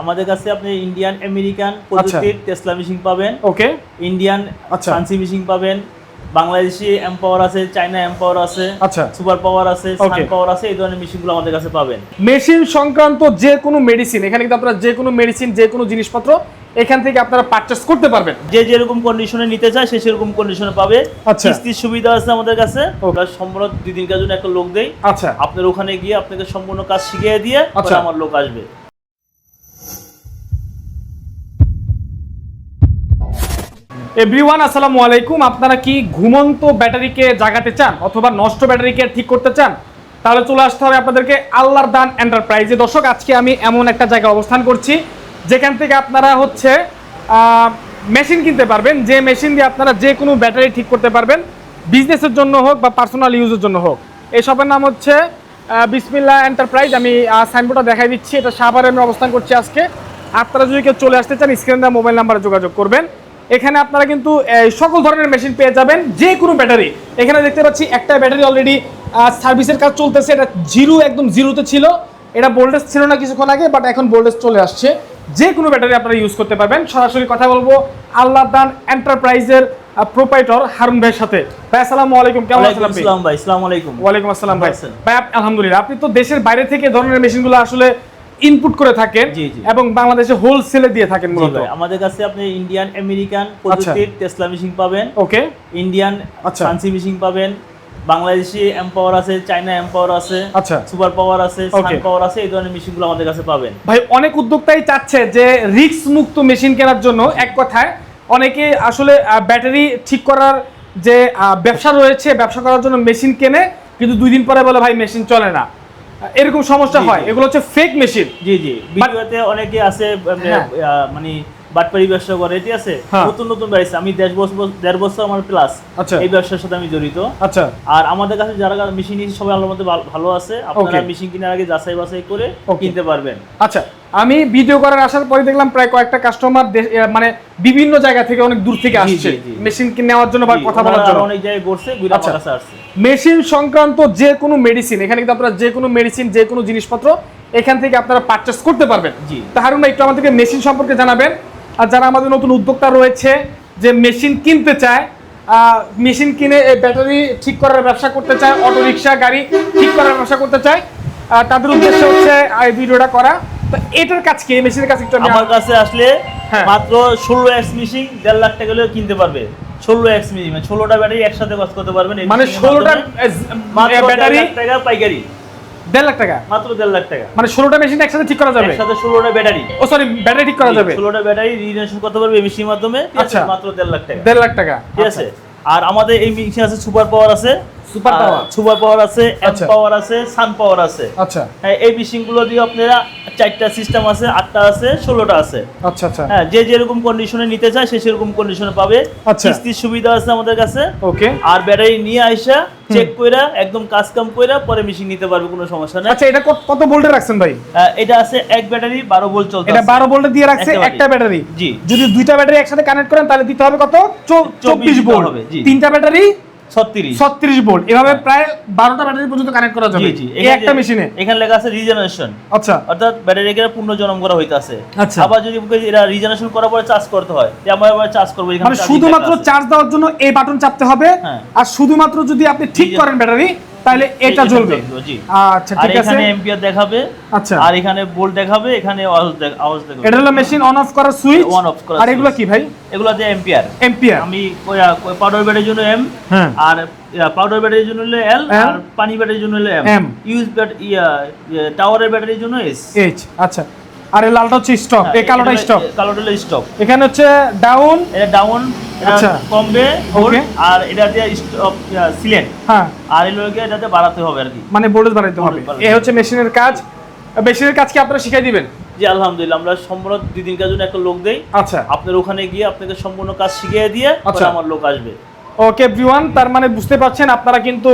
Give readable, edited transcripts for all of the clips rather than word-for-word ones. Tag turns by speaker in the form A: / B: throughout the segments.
A: আমাদের কাছে আপনি ইন্ডিয়ান আমেরিকান প্রযুক্তির টেসলা মেশিন পাবেন।
B: ওকে।
A: ইন্ডিয়ান ফান্সি মেশিন পাবেন, বাংলাদেশি এমপাওয়ার আছে, চায়না এমপাওয়ার আছে, সুপার পাওয়ার আছে, সান পাওয়ার আছে, এই ধরনের মেশিনগুলো আমাদের কাছে পাবেন।
B: মেশিন সংক্রান্ত যে কোনো মেডিসিন এখানে কিন্তু আপনারা যে কোনো মেডিসিন যে কোনো জিনিসপত্র এখান থেকে আপনারা পারচেজ করতে পারবেন।
A: যে যেরকম কন্ডিশনে নিতে চায় সে সেরকম কন্ডিশনে পাবে। কিস্তির সুবিধা আছে আমাদের কাছে। আমরা সম্পূর্ণ 2 দিনের জন্য একটা লোক দেই।
B: আচ্ছা,
A: আপনার ওখানে গিয়ে আপনাকে সম্পূর্ণ কাজ শিখিয়ে দিয়ে আমার লোক আসবে।
B: এভরিওয়ান, আসসালামু আলাইকুম। আপনারা কি ঘুমন্ত ব্যাটারিকে জাগাতে চান অথবা নষ্ট ব্যাটারিকে ঠিক করতে চান? তাহলে চলে আসতে হবে আপনাদেরকে আল্লাহর দান এন্টারপ্রাইজে। দর্শক, আজকে আমি এমন একটা জায়গায় অবস্থান করছি যেখান থেকে আপনারা মেশিন কিনতে পারবেন, যে মেশিন দিয়ে আপনারা যে কোনো ব্যাটারি ঠিক করতে পারবেন, বিজনেসের জন্য হোক বা পার্সোনাল ইউজের জন্য হোক। এই শপের নাম হচ্ছে বিসমিল্লাহ এন্টারপ্রাইজ। আমি সাইনবোর্ডটা দেখাই দিচ্ছি, এটা সাভারে আমি অবস্থান করছি আজকে। আপনারা যদি কেউ চলে আসতে চান স্ক্রিনে দেওয়া মোবাইল নাম্বারে যোগাযোগ করবেন। এখানে আপনারা কিন্তু সকল ধরনের মেশিন পেয়ে যাবেন, যে কোনো ব্যাটারি। এখানে দেখতে পাচ্ছি একটা ব্যাটারি অলরেডি সার্ভিসের কাজ চলতেছে। এটা একদম জিরোতে ছিল, এটা ভোল্টেজ ছিল না কিছুক্ষণ আগে, বাট এখন ভোল্টেজ চলে আসছে। যে কোনো ব্যাটারি আপনারা ইউজ করতে পারবেন। সরাসরি কথা বলবো আল্লাহর দান এন্টারপ্রাইজের প্রোপাইটর হারুন ভাইয়ের সাথে। ভাই আসসালামু আলাইকুম, কেমন আছেন আপনি?
A: ভাই আসসালামু আলাইকুম।
B: ওয়ালাইকুম আসসালাম ভাই। ভাই আলহামদুলিল্লাহ। আপনি তো দেশের বাইরে থেকে ধরনের মেশিনগুলো আসলে ইনপুট করে থাকেন এবং বাংলাদেশে হোলসেলে দিয়ে থাকেন মূলত।
A: আমাদের কাছে আপনি ইন্ডিয়ান আমেরিকান প্রযুক্তির টেসলা মেশিন পাবেন।
B: ওকে।
A: ইন্ডিয়ান ফান্সি মেশিন পাবেন, বাংলাদেশি এমপাওয়ার আছে, চায়না এমপাওয়ার আছে, সুপার পাওয়ার আছে, সান পাওয়ার আছে, এই ধরনের মেশিনগুলো আমাদের কাছে পাবেন।
B: ভাই, অনেক উদ্যোক্তাই চাচ্ছে যে রিস্ক মুক্ত মেশিন কেনার জন্য। এক কথায় অনেকে আসলে ব্যাটারি ঠিক করার যে ব্যবসা রয়েছে, ব্যবসা করার জন্য মেশিন কেনে, কিন্তু 2 দিন পরে বলে ভাই মেশিন চলে না। এরকম সমস্যা হয়। এগুলো হচ্ছে ফেক মেশিন।
A: জি জি, ভিডিওতে অনেকে আছে মানে বাটপারি ব্যবসা করে, ঠিক আছে। নতুন নতুন ব্যবসা, আমি 1.5 বছর আমার প্লাস এই ব্যবসার সাথে আমি জড়িত।
B: আচ্ছা।
A: আর আমাদের কাছে যারা মেশিন নিয়েছে সবাই আল্লাহর মধ্যে ভালো আছে। আপনারা মেশিন কেনার আগে যাচাই বাছাই করে কিনতে পারবেন।
B: আচ্ছা, আমি ভিডিও করার আসার পরে দেখলাম প্রায় কয়েকটা কাস্টমার মানে বিভিন্ন জায়গা থেকে, অনেক দূর থেকে আসছে মেশিন নেওয়ার জন্য বা কথা বলার জন্য।
A: অনেক জায়গায় ঘুরছে, ঘুরে আমার কাছে আসছে।
B: মেশিন সংক্রান্ত যে কোনো মেডিসিন এখানে কিন্তু আপনারা যে কোনো মেডিসিন যে কোনো জিনিসপত্র এখান থেকে আপনারা পারচেজ করতে পারবেন।
A: জি।
B: তো হারুন ভাই, একটু আমাদেরকে মেশিন সম্পর্কে জানাবেন। আর যারা আমাদের নতুন উদ্যোক্তা রয়েছে যে মেশিন কিনতে চায়, মেশিন কিনে এই ব্যাটারি ঠিক করার ব্যবসা করতে চায়, অটো রিক্সা গাড়ি ঠিক করার ব্যবসা করতে চায়, তাদের উদ্দেশ্য হচ্ছে এই ভিডিওটা করা। তো এটার কাজ কি? এই মেশিনের কাছে একটু
A: আমার কাছে আসলে মাত্র 16x মেশিন 1.5 লাখ টাকা হলেও কিনতে পারবে। 16x মেশিন 16টা ব্যাটারি একসাথে কাজ করতে পারবেন।
B: মানে 16টা ব্যাটারি
A: টাকা পাইকারি,
B: 1.5 লাখ টাকা,
A: মাত্র 1.5 লাখ টাকা।
B: মানে 16টা মেশিন একসাথে ঠিক করা যাবে,
A: একসাথে 16টা ব্যাটারি।
B: ও সরি, ব্যাটারি ঠিক করা যাবে।
A: 16টা ব্যাটারি রিজেনারেশন করতে পারবে মেশিনের মাধ্যমে। আচ্ছা, মাত্র 1.5 লাখ টাকা।
B: 1.5 লাখ টাকা,
A: ঠিক আছে। আর আমাদের এই মেশিন আছে সুপার পাওয়ার আছে, সুপার পাওয়ার আছে, এম পাওয়ার আছে, সান পাওয়ার আছে।
B: আচ্ছা।
A: হ্যাঁ, এই মেশিনগুলো দিয়ে আপনারা 4টা সিস্টেম আছে, 8টা আছে, 16টা আছে।
B: আচ্ছা আচ্ছা।
A: হ্যাঁ, যে যেরকম কন্ডিশনে নিতে চায় সে সেরকম কন্ডিশনে পাবে। কিস্তির সুবিধা আছে আমাদের কাছে।
B: ওকে।
A: আর ব্যাটারি নিয়ে আইসা চেক কইরা একদম কাজ কাম কইরা পরে মেশিন নিতে পারবে, কোনো সমস্যা নাই।
B: আচ্ছা, এটা কত ভোল্টে রাখছেন ভাই?
A: এটা আছে এক ব্যাটারি 12 ভোল্ট চলছে।
B: এটা 12 ভোল্টে দিয়ে রাখছে একটা ব্যাটারি।
A: জি।
B: যদি 2টা ব্যাটারি একসাথে কানেক্ট করেন তাহলে দিতে হবে কত? 24 ভোল্ট হবে। 3টা ব্যাটারি 36 ভোল্ট। এভাবে প্রায় 12টা ব্যাটারি পর্যন্ত কানেক্ট করা যাবে এই একটা মেশিনে।
A: এখানে লেখা আছে রিজেনারেশন।
B: আচ্ছা।
A: অর্থাৎ ব্যাটারিকে পুনর্জন্ম করা হইতাছে।
B: আচ্ছা।
A: আবার যদি এরা রিজেনারেশন করার পরে চার্জ করতে হয়, আমরা আবার চার্জ করব। এখানে
B: মানে শুধুমাত্র চার্জ দেওয়ার জন্য এই বাটন চাপতে হবে। আর শুধুমাত্র যদি আপনি ঠিক করেন ব্যাটারি তাহলে এটা জ্বলবে। আচ্ছা, ঠিক আছে।
A: এখানে এম্পিয়ার দেখাবে। আচ্ছা। আর এখানে ভোল্ট দেখাবে, এখানে আওয়াজ দেখাবে।
B: এটা হলো মেশিন অন অফ করার সুইচ। অন অফ করা। আর এগুলো কি ভাই?
A: এগুলো দিয়ে এম্পিয়ার। আমি পাউডার ব্যাটারির জন্য এম, আর পাউডার ব্যাটারির জন্য হলো এল, আর পানি ব্যাটারির জন্য হলো এম। ইউজ টাওয়ারের ব্যাটারির জন্য এস,
B: এইচ। আচ্ছা। আর এই লালটা হচ্ছে স্টপ, এই কালোটা স্টপ।
A: কালোটা হলো স্টপ।
B: এখানে হচ্ছে ডাউন,
A: এটা ডাউন, এটা কমবে ভোল্ট, আর এটা দিয়ে স্টপ সিলেক্ট। হ্যাঁ। আর এই লোকে এটাতে বাড়াতে হবে আর কি,
B: মানে ভোল্টেজ বাড়াতে হবে। এই হচ্ছে মেশিনের কাজ। মেশিনের কাজ কি আপনারা শিখাই দিবেন?
A: জি, আলহামদুলিল্লাহ। আমরা সম্পূর্ণ 2 দিনের জন্য একটা লোক দেই। আচ্ছা। আপনার ওখানে গিয়ে আপনাকে সম্পূর্ণ কাজ শিখিয়ে দিয়ে আমার লোক আসবে।
B: ওকে এভরিওয়ান, তার মানে বুঝতে পারছেন আপনারা কিন্তু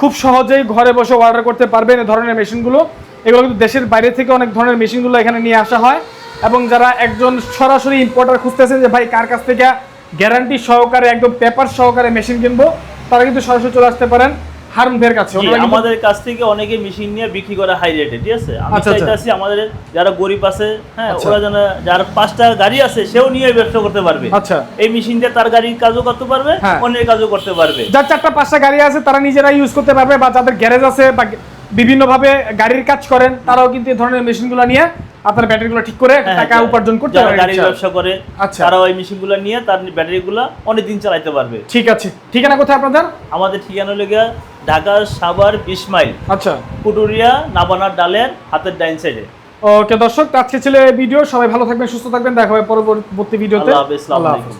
B: খুব সহজেই ঘরে বসে অর্ডার করতে পারবেন এই ধরনের মেশিনগুলো। এগুলো কিন্তু দেশের বাইরে থেকে অনেক ধরনের মেশিনগুলো এখানে নিয়ে আসা হয়। এবং যারা একজন সরাসরি ইম্পোর্টার খুঁজতেছেন যে ভাই কার কাছ থেকে গ্যারান্টি সহকারে একদম পেপার সহকারে মেশিন কিনবো, তারা কিন্তু সরাসরি চলে আসতে পারেন হারুন ভাইয়ের কাছে।
A: জি, আমাদের কাছ থেকে অনেকে মেশিন নিয়ে বিক্রি করে হাই রেটে, ঠিক আছে? আমি চাইতাছি আমাদের যারা গরিব আছে, হ্যাঁ, ওরা যেন, যার 5টা গাড়ি আছে সেও নিয়ে ব্যবসা করতে পারবে।
B: আচ্ছা,
A: এই মেশিন দিয়ে তার গাড়ির কাজও করতে পারবে, অন্যের কাজও করতে পারবে।
B: যার 4টা 5টা গাড়ি আছে তারা নিজেরা ইউজ করতে পারবে, বা যাদের গ্যারেজ আছে বা বিভিন্ন ভাবে গাড়ির কাজ করেন তারাও কিন্তু এই ধরনের মেশিনগুলো নিয়ে আপনার ব্যাটারিগুলো ঠিক করে টাকা উপার্জন করতে পারবে।
A: যারা গাড়ির ব্যবসা করে তারা ওই মেশিনগুলো নিয়ে তার ব্যাটারিগুলো অনেক দিন চালাতে পারবে।
B: ঠিক আছে, ঠিকানা কোথায় আপনাদের?
A: আমাদের ঠিকানা হলো ঢাকা সাভার 20 মাইল,
B: আচ্ছা,
A: পুটুরিয়া নাবানার ডালের হাতের ডাইন সাইডে।
B: ওকে দর্শক, আজকে ছিল এই ভিডিও। সবাই ভালো থাকবেন, সুস্থ থাকবেন, দেখা হবে পরবর্তী ভিডিওতে।
A: আল্লাহ হাফেজ।